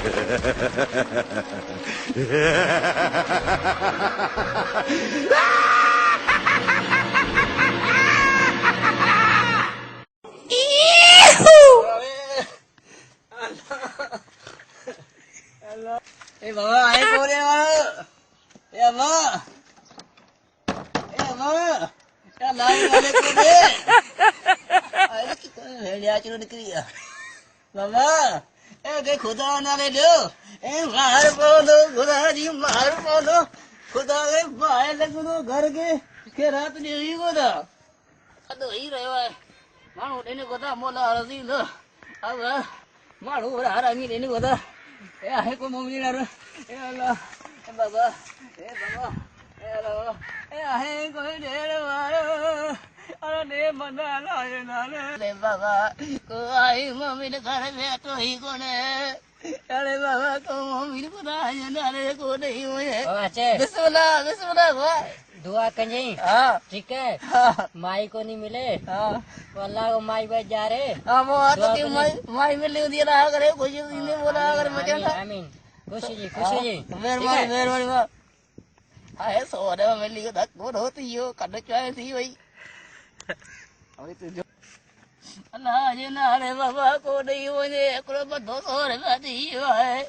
Eh bawa air kau dia bawa. Ya bawa. Ya bawa. Ya lain balik kau dia. Air kita lihat curu negeri ya. Bawa. के खुदा ना ले लो ए मार बोलो खुदा जी मार बोलो खुदा के बाहर लगनो घर के रात नहीं हुई खुदा अदो ही रहो है मानो देने खुदा मोला रजी लो अब मानो हरामी देने खुदा ए आहे को मम्मी ना ए अल्लाह ए बाबा ए अल्लाह ए आहे को दे मारो अरे ने मना लाए नाले बाबा को आई मम्मी ने घर में तो ही कोने अरे बाबा को मम्मी ने बनाया नाले को नहीं हुए बिस्मिल्लाह बिस्मिल्लाह दुआ कहीं हां ठीक है माई को नहीं मिले हां अल्लाह को माई बच जा रहे हां वो तो कि माई मिले दिया रहा करे कुछ नहीं बोला अगर मजा आमीन खुशी जी मेहरबानी हाय सोरे मिली को धक बहुत होती हो कड चाहे थी भाई अरे तू जो अल्लाह जी नाले बाबा को नहीं होने एकरो बदो सोरे बादी है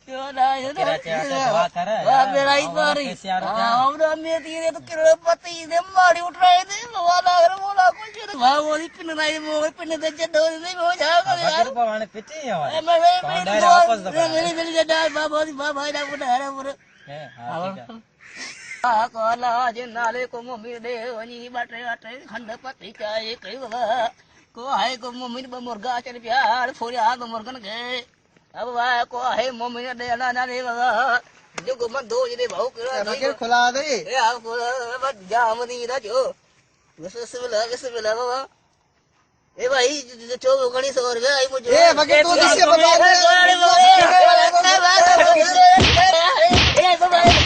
जो ना दुआ कर वाह मेरा ही बारी हां मैं तेरे तो करोड़पति ने मारी उठाए दे वाला अगर बोला कुछ वाह वो पिन नहीं वो पिन दे जडो नहीं हो जाएगा यार भगवान पिटे यार मैं वापस दबा मेरी जडा बाबा बाबा ना बुढ़ा बुढ़ा हां ठीक है कोला जिनाले को मम्मी दे वनी बाटे बाटे खंड पति का एक बाबा को है को मम्मी ने मुर्गा चल प्यार फोरिया तो मुर्गन गए अब वाह को है मम्मी ने दे ना ना रे बाबा जो को मन दो जे भाऊ के खुला दे ए आपको बस जाम नहीं ना जो बिस्मिल्लाह बाबा ए भाई जो गणी 100 रुपया आई मुझे ए बगे तू किसके बता